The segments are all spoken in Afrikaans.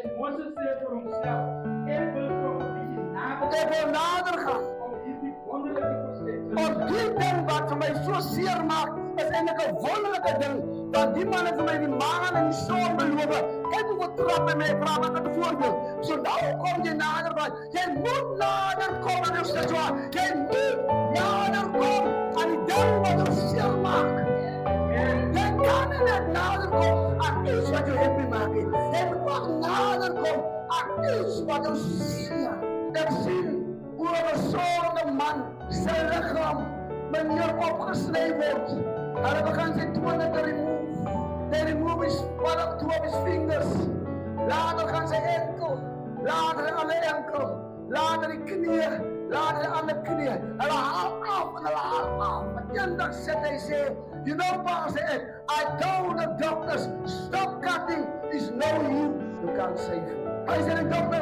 En Moses zei voor homself, ik wil toch een beetje nader. Ik wil nader gaan. Om hierdie wonderlijke voorstelling. Op die ding wat voor mij zo zeer maakt, is eigenlijk een wonderlijke ding. Dat die mannen voor mij die maan en die zon beloven. Kijk hoeveel trappen mij vragen met een voorbeeld. Zo nou kom je nader bij. Jij moet nader komen aan je zwaar. Jij moet nader komen aan die ding wat er zeer maakt. Jij kan niet nader komen aan iets wat je happy maakt. Jij moet ook nader komen aan iets wat je zeer. Ik zie hoe een gezonde man zijn lichaam manier opgesneden wordt. En we gaan zijn tonen te remove. They remove his one of two of his fingers. Later gaan ze enkel. Later aan de enkel. Later de knieën. Later aan de knieën. En hij haalt af en hij haalt af. En dan zegt hij zei, you know Pastor, I told the doctors, stop cutting is no use. You can't save him. I said, the doctor,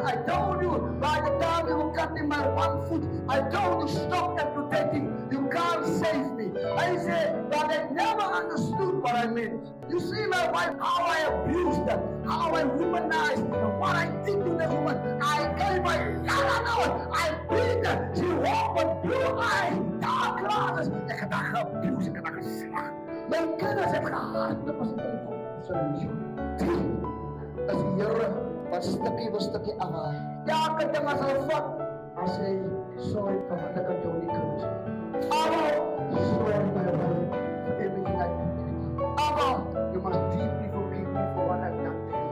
I told you, by the time you were cutting my one foot, I told you, stop amputating. You can't save me. I said, but they never understood what I meant. You see my wife, how I abused her, how I womanized her, what I did to the woman. I gave her yellow, I beat her. She walked with blue eyes, dark glasses. Ik heb haar geabused, ik heb haar geslagen. Mijn kinderen hebben gehaald, dat was een solution. As die Here wat stukkie afhaal. Elke ding as hy vat, as hy sorry for what ek aan jou nie kan doen. Abba, sorry my brother for everything I did to you. Abba, you must deeply forgive me for what I've done to you.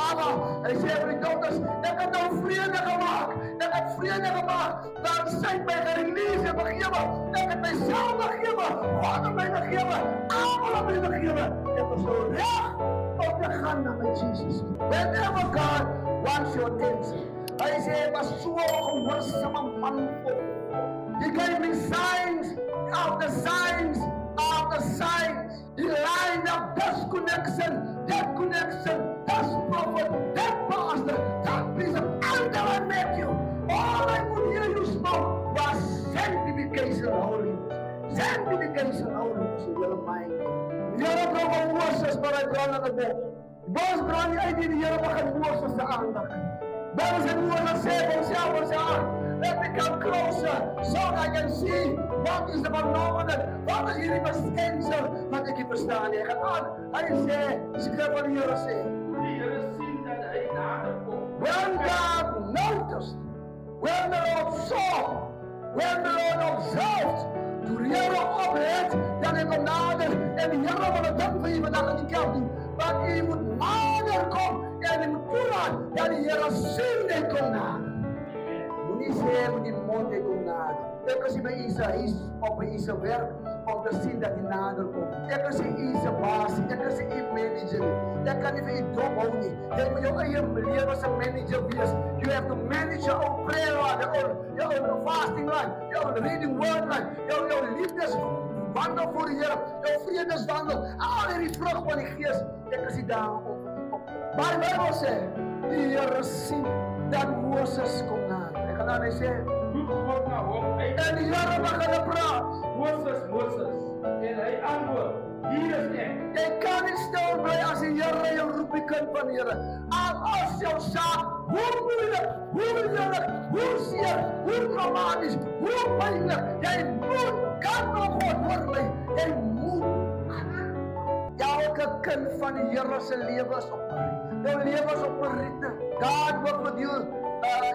Abba, hy sê vir die dokters, ek het nou vrede gemaak. Ek het vrede gemaak. Dan sy my gerelease en begewe. Ek het myself begewe. God het my begewe. Almal het my begewe. Ek was so reg. Whenever God wants your attention, I say, He gave me signs after signs after signs. He lined up this connection, that prophet, that pastor, that bishop, until I met you. All I could hear you spoke was sanctification, holiness. Sanctification, holiness in your mind. Here brought Moses, but I brought another book. Boss brought the idea the Here brought Moses sa aandak. Boss and Moses said himself, let me come closer so I can see what is the phenomenon, what is the potential. Wat ek nie verstaan nie. Ek gaan aan. Hy sê, skryf wat die Here sê. Die Here sien dat hy nader kom. When God noticed, when the Lord saw, when the Lord observed, toen die Here oplet, dan hy kom nader en die Here wil het ding vir jy vandag in die kerk doen. Want jy moet nader kom en jy moet toelaat dat die Here sien jy kom nader. Moenie sê met die mond jy kom nader. Ek is by Isa huis op by Isa werk om te sien dat jy nader kom. Ek is Isa baas, ek is manager. Ek kan nie vir jy dop hou nie. Jy moet jou eie lewe as 'n manager wees. You have to manage your own prayer life, your own fasting life, your own reading word life, your liefdes wandel voor die Here, jou vredeswandel, al hierdie vrug van die Gees. Ek is nie daar op. Maar die Bybel sê, die Here sien dat Moses kom nader. Ek gaan aan hy sê, God na hom. en die Here begin praat. Moses. En hy antwoord, hier is ek. Jy kan nie stil bly as die Here jou roep, die kind van die Here. Al as jou saak, hoe moeilik, hoe seer, hoe dramatisch, hoe pijnlijk, jy moet, kan nog God hoor my, jy moet. Elke kind van die Here se lewe is op jou lewe is op 'n ritme. God work with you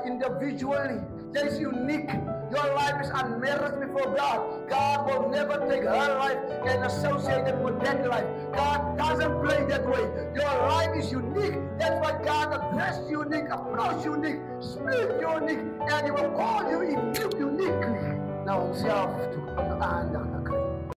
individually. Jy's unique. Your life is unmarried before God. God will never take her life and associate it with that life. God doesn't play that way. Your life is unique. That's why God addressed you unique, approach you unique, speak you unique, and He will call you uniquely. Nou onszelf toe, om de aandacht.